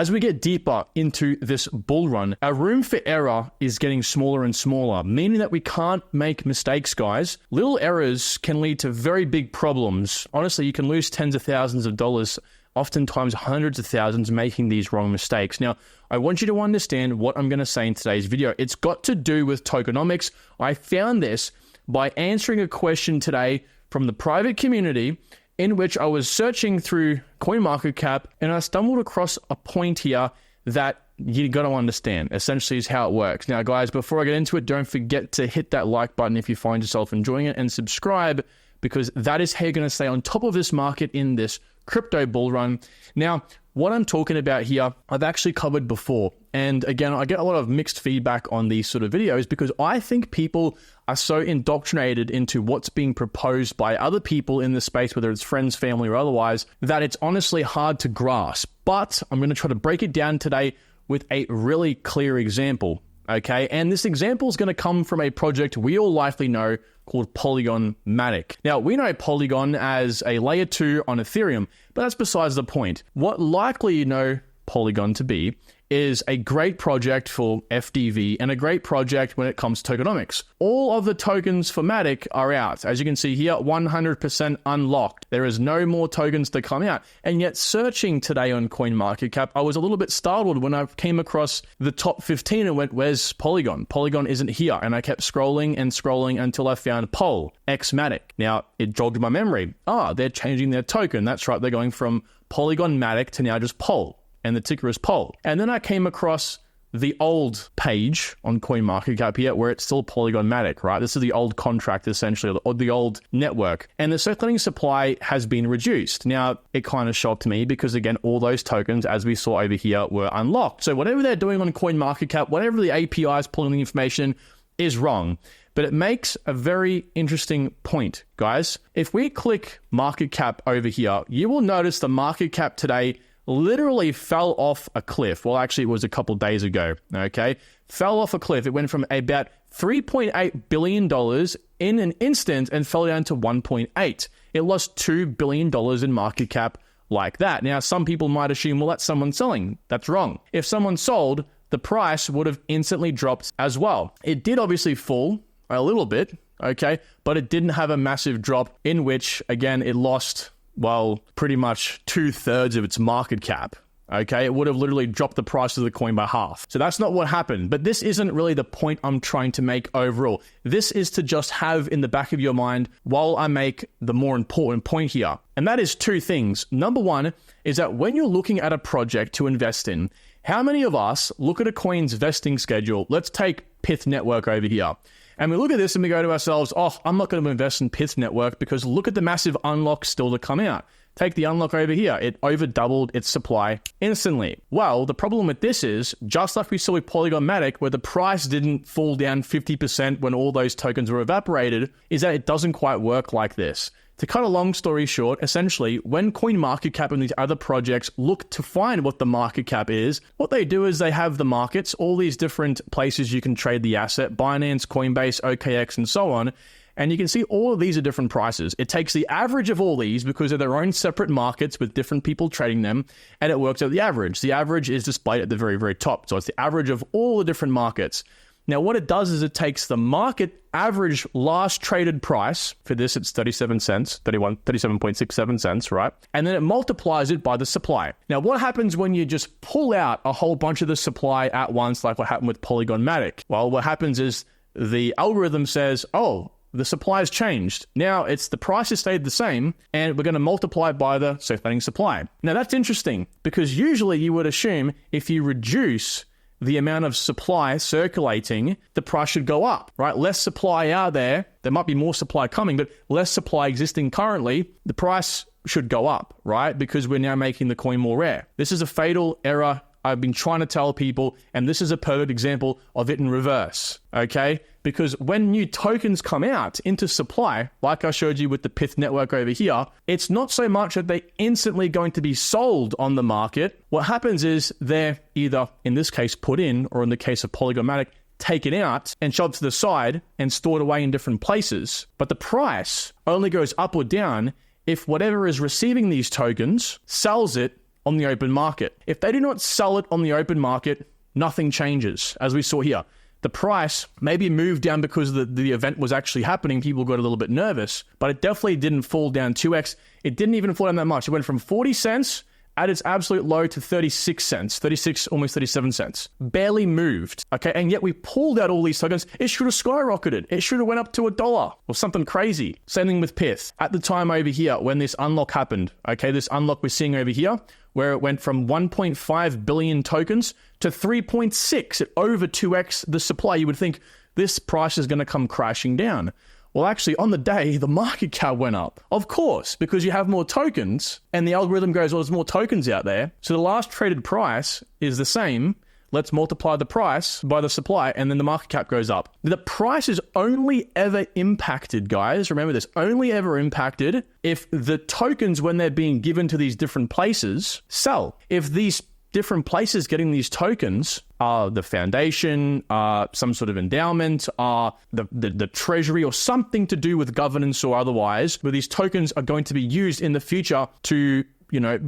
as we get deeper into this bull run, our room for error is getting smaller and smaller, meaning that we can't make mistakes, guys. Little errors can lead to very big problems. Honestly, you can lose tens of thousands of dollars, oftentimes hundreds of thousands, making these wrong mistakes. Now, I want you to understand what I'm going to say in today's video. It's got to do with tokenomics. I found this by answering a question today from the private community in which I was searching through CoinMarketCap and I stumbled across a point here that you got to understand, essentially, is how it works. Now, guys, before I get into it, don't forget to hit that like button if you find yourself enjoying it and subscribe, because that is how you're going to stay on top of this market in this crypto bull run. Now, what I'm talking about here, I've actually covered before. And again, I get a lot of mixed feedback on these sort of videos because I think people are so indoctrinated into what's being proposed by other people in the space, whether it's friends, family, or otherwise, that it's honestly hard to grasp. But I'm going to try to break it down today with a really clear example. Okay, and this example is going to come from a project we all likely know called Polygon Matic. Now, we know Polygon as a layer 2 on Ethereum, but that's besides the point. What likely you know Polygon to be is a great project for FDV and a great project when it comes to tokenomics. All of the tokens for Matic are out. As you can see here, 100% unlocked. There is no more tokens to come out. And yet searching today on CoinMarketCap, I was a little bit startled when I came across the top 15 and went, where's Polygon? Polygon isn't here. And I kept scrolling and scrolling until I found Pol, X Matic. Now, it jogged my memory. They're changing their token. That's right. They're going from Polygon Matic to now just Pol. And the ticker is Pol. And then I came across the old page on CoinMarketCap here where it's still Polygon Matic, right? This is the old contract, essentially, or the old network. And the circulating supply has been reduced. Now, it kind of shocked me because, again, all those tokens, as we saw over here, were unlocked. So whatever they're doing on CoinMarketCap, whatever the API is pulling the information is wrong. But it makes a very interesting point, guys. If we click market cap over here, you will notice the market cap today literally fell off a cliff. Well, actually, it was a couple days ago, okay? Fell off a cliff. It went from about $3.8 billion in an instant and fell down to 1.8. It lost $2 billion in market cap like that. Now, some people might assume, well, that's someone selling. That's wrong. If someone sold, the price would have instantly dropped as well. It did obviously fall a little bit, okay? But it didn't have a massive drop in which, again, it lost, well, pretty much 2/3 of its market cap. Okay, it would have literally dropped the price of the coin by half. So that's not what happened. But this isn't really the point I'm trying to make overall. This is to just have in the back of your mind while I make the more important point here. And that is two things. Number one is that when you're looking at a project to invest in, how many of us look at a coin's vesting schedule? Let's take PYTH Network over here. And we look at this and we go to ourselves, I'm not going to invest in PYTH Network because look at the massive unlock still to come out. Take the unlock over here. It over doubled its supply instantly. Well, the problem with this is, just like we saw with Polygon Matic, where the price didn't fall down 50% when all those tokens were evaporated, is that it doesn't quite work like this. To cut a long story short, essentially, when CoinMarketCap and these other projects look to find what the market cap is, what they do is they have the markets, all these different places you can trade the asset, Binance, Coinbase, OKX, and so on. And you can see all of these are different prices. It takes the average of all these because they're their own separate markets with different people trading them, and it works out the average. The average is displayed at the very, very top. So it's the average of all the different markets. Now, what it does is it takes the market average last traded price, for this it's 37 cents, 37.67 cents, right? And then it multiplies it by the supply. Now, what happens when you just pull out a whole bunch of the supply at once, like what happened with Polygon Matic? Well, what happens is the algorithm says, the supply has changed. Now it's the price has stayed the same, and we're going to multiply it by the circulating supply. Now that's interesting because usually you would assume if you reduce the amount of supply circulating, the price should go up, right? Less supply out there. There might be more supply coming, but less supply existing currently, the price should go up, right? Because we're now making the coin more rare. This is a fatal error I've been trying to tell people, and this is a perfect example of it in reverse, okay? Because when new tokens come out into supply, like I showed you with the PYTH network over here, it's not so much that they're instantly going to be sold on the market. What happens is they're either, in this case, put in, or in the case of Polygon Matic, taken out and shoved to the side and stored away in different places. But the price only goes up or down if whatever is receiving these tokens sells it on the open market. If they do not sell it on the open market, nothing changes, as we saw here. The price maybe moved down because the event was actually happening. People got a little bit nervous, but it definitely didn't fall down 2x. It didn't even fall down that much. It went from 40 cents at its absolute low to 36 cents, 36, almost 37 cents. Barely moved, okay? And yet we pulled out all these tokens. It should have skyrocketed. It should have went up to $1 or something crazy. Same thing with PYTH. At the time over here, when this unlock happened, okay, this unlock we're seeing over here, where it went from 1.5 billion tokens to 3.6 at over 2x the supply, you would think this price is going to come crashing down. Well, actually, on the day, the market cap went up. Of course, because you have more tokens, and the algorithm goes, well, there's more tokens out there. So the last traded price is the same. Let's multiply the price by the supply, and then the market cap goes up. The price is only ever impacted, guys, remember this, only ever impacted if the tokens, when they're being given to these different places, sell. If these different places getting these tokens are the foundation, some sort of endowment, the treasury, or something to do with governance or otherwise, where these tokens are going to be used in the future to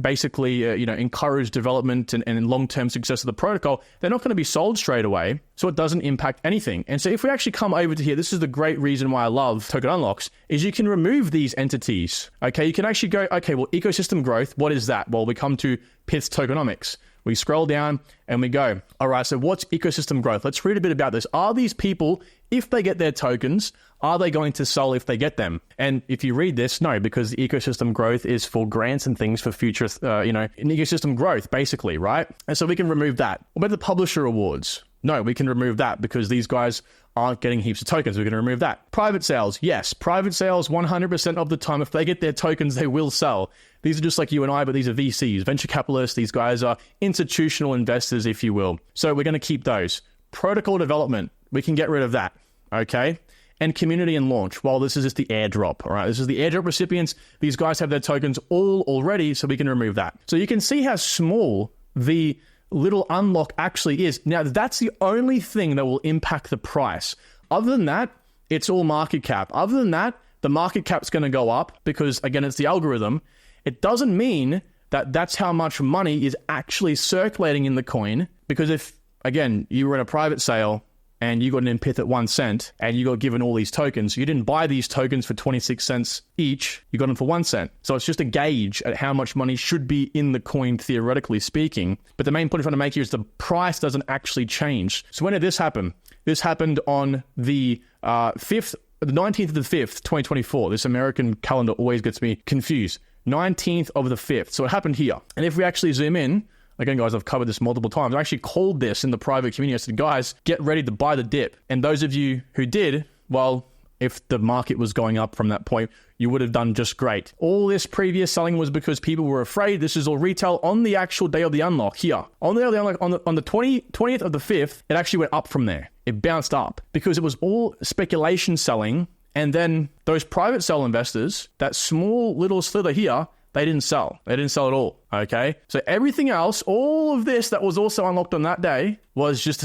basically, encourage development and long-term success of the protocol, they're not going to be sold straight away, so it doesn't impact anything. And so if we actually come over to here, this is the great reason why I love token unlocks, is you can remove these entities, okay? You can actually go, okay, well, ecosystem growth, what is that? Well, we come to PYTH tokenomics. We scroll down and we go, all right, so what's ecosystem growth? Let's read a bit about this. Are these people, if they get their tokens, are they going to sell if they get them? And if you read this, no, because the ecosystem growth is for grants and things for future, in ecosystem growth, basically, right? And so we can remove that. What about the publisher awards? No, we can remove that because these guys aren't getting heaps of tokens. We're going to remove that. Private sales, yes. Private sales, 100% of the time, if they get their tokens, they will sell. These are just like you and I, but these are VCs, venture capitalists. These guys are institutional investors, if you will. So we're going to keep those. Protocol development, we can get rid of that, okay? And community and launch, well, this is just the airdrop, all right? This is the airdrop recipients. These guys have their tokens all already, so we can remove that. So you can see how small the little unlock actually is. Now, that's the only thing that will impact the price. Other than that, it's all market cap. Other than that, the market cap's going to go up because, again, it's the algorithm. It doesn't mean that that's how much money is actually circulating in the coin, because if, again, you were in a private sale and you got an PYTH at 1 cent and you got given all these tokens, you didn't buy these tokens for 26 cents each, you got them for 1 cent. So it's just a gauge at how much money should be in the coin, theoretically speaking. But the main point I'm trying to make here is the price doesn't actually change. So when did this happen? This happened on the 19th of the 5th, 2024. This American calendar always gets me confused. 19th of the 5th. So it happened here. And if we actually zoom in, again, guys, I've covered this multiple times. I actually called this in the private community. I said, guys, get ready to buy the dip. And those of you who did, well, if the market was going up from that point, you would have done just great. All this previous selling was because people were afraid. This is all retail on the actual day of the unlock here. On the day of the unlock, on the 20th of the 5th, it actually went up from there. It bounced up because it was all speculation selling. And then those private sell investors, that small little slither here, they didn't sell. They didn't sell at all, okay? So everything else, all of this that was also unlocked on that day was just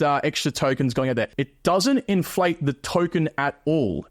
extra tokens going out there. It doesn't inflate the token at all,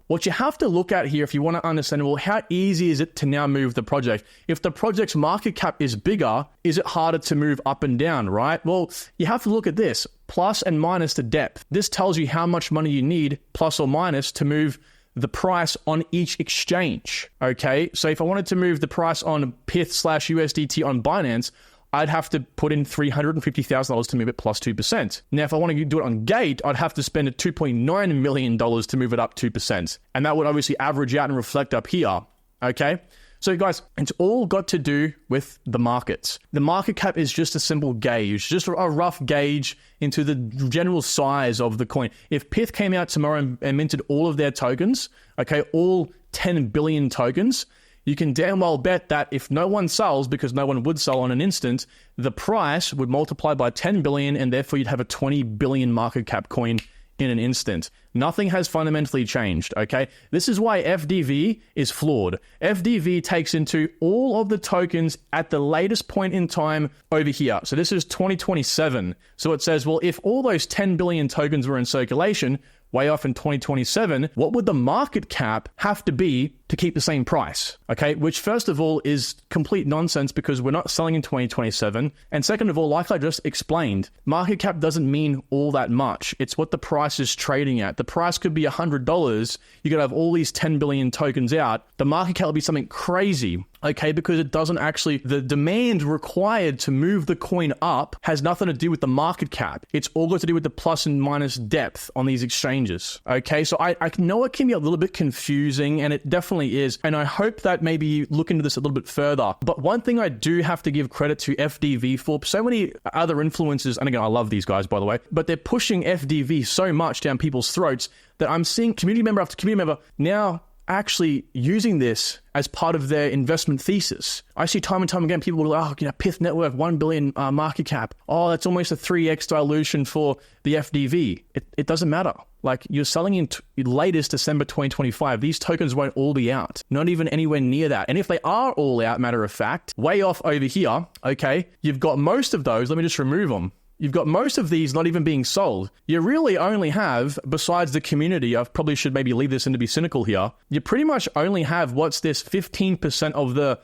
What you have to look at here if you want to understand, well, how easy is it to now move the project? If the project's market cap is bigger, is it harder to move up and down, right? Well, you have to look at this, plus and minus the depth. This tells you how much money you need, plus or minus, to move the price on each exchange, okay? So if I wanted to move the price on PYTH/USDT on Binance, I'd have to put in $350,000 to move it plus 2%. Now, if I want to do it on Gate, I'd have to spend $2.9 million to move it up 2%. And that would obviously average out and reflect up here, okay? So guys, it's all got to do with the markets. The market cap is just a simple gauge, just a rough gauge into the general size of the coin. If PYTH came out tomorrow and minted all of their tokens, okay, all 10 billion tokens, you can damn well bet that if no one sells, because no one would sell on an instant, the price would multiply by 10 billion and therefore you'd have a 20 billion market cap coin in an instant. Nothing has fundamentally changed, okay? This is why FDV is flawed. FDV takes into all of the tokens at the latest point in time over here. So this is 2027. So it says, well, if all those 10 billion tokens were in circulation, way off in 2027, what would the market cap have to be to keep the same price? Okay, which first of all is complete nonsense because we're not selling in 2027. And second of all, like I just explained, market cap doesn't mean all that much. It's what the price is trading at. The price could be $100. You could have all these 10 billion tokens out. The market cap will be something crazy. Okay, because it doesn't actually, the demand required to move the coin up has nothing to do with the market cap. It's all got to do with the plus and minus depth on these exchanges. Okay, so I know it can be a little bit confusing, and it definitely is. And I hope that maybe you look into this a little bit further. But one thing I do have to give credit to FDV for, so many other influencers, and again, I love these guys, by the way, but they're pushing FDV so much down people's throats that I'm seeing community member after community member now actually using this as part of their investment thesis. I see time and time again, people will go, oh, PYTH network, 1 billion market cap. Oh, that's almost a 3x dilution for the FDV. It doesn't matter. Like, you're selling in latest December 2025. These tokens won't all be out. Not even anywhere near that. And if they are all out, matter of fact, way off over here, okay, you've got most of those. Let me just remove them. You've got most of these not even being sold. You really only have, besides the community, I probably should maybe leave this in to be cynical here, you pretty much only have, what's this, 15% of the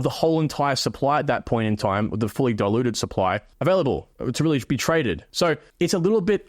whole entire supply at that point in time, the fully diluted supply, available to really be traded. So it's a little bit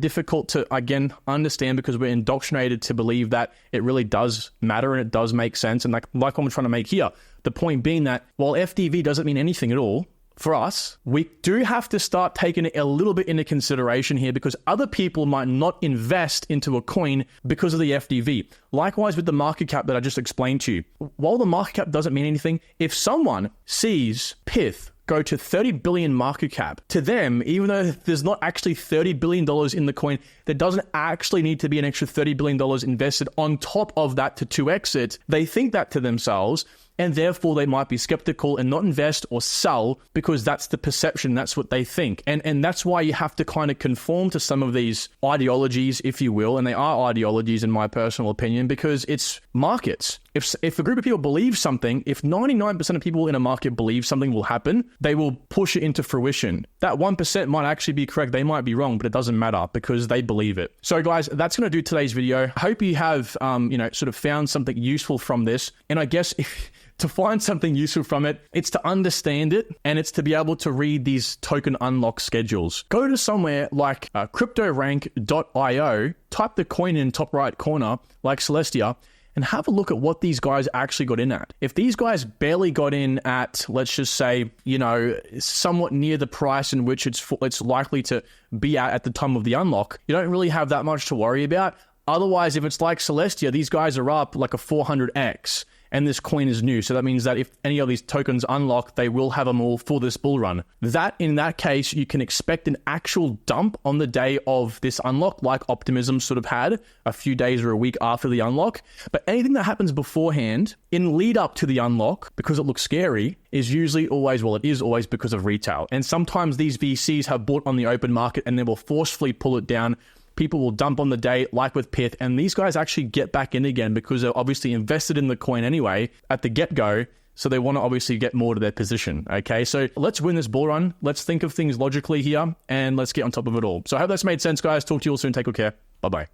difficult to, again, understand because we're indoctrinated to believe that it really does matter and it does make sense. And like what I'm trying to make here, the point being that while FDV doesn't mean anything at all, for us, we do have to start taking it a little bit into consideration here because other people might not invest into a coin because of the FDV. Likewise with the market cap that I just explained to you. While the market cap doesn't mean anything, if someone sees PYTH go to 30 billion market cap, to them, even though there's not actually $30 billion in the coin, there doesn't actually need to be an extra $30 billion invested on top of that to 2x it. They think that to themselves, and therefore they might be skeptical and not invest or sell because that's the perception, that's what they think. And that's why you have to kind of conform to some of these ideologies, if you will, and they are ideologies in my personal opinion, because it's markets. If a group of people believe something, if 99% of people in a market believe something will happen, they will push it into fruition. That 1% might actually be correct, they might be wrong, but it doesn't matter because they believe it. So guys, that's going to do today's video. I hope you have, sort of found something useful from this. And I guess to find something useful from it, it's to understand it and it's to be able to read these token unlock schedules. Go to somewhere like cryptorank.io, type the coin in top right corner like Celestia, and have a look at what these guys actually got in at. If these guys barely got in at, let's just say, somewhat near the price in which it's likely to be at the time of the unlock, you don't really have that much to worry about. Otherwise, if it's like Celestia, these guys are up like a 400x. And this coin is new. So that means that if any of these tokens unlock, they will have them all for this bull run. In that case, you can expect an actual dump on the day of this unlock, like Optimism sort of had a few days or a week after the unlock. But anything that happens beforehand, in lead up to the unlock, because it looks scary, is usually always, well, it is always because of retail. And sometimes these VCs have bought on the open market and they will forcefully pull it down. People will dump on the day, like with PYTH, and these guys actually get back in again because they're obviously invested in the coin anyway at the get-go, so they want to obviously get more to their position, okay? So let's win this bull run. Let's think of things logically here, and let's get on top of it all. So I hope that's made sense, guys. Talk to you all soon. Take good care. Bye-bye.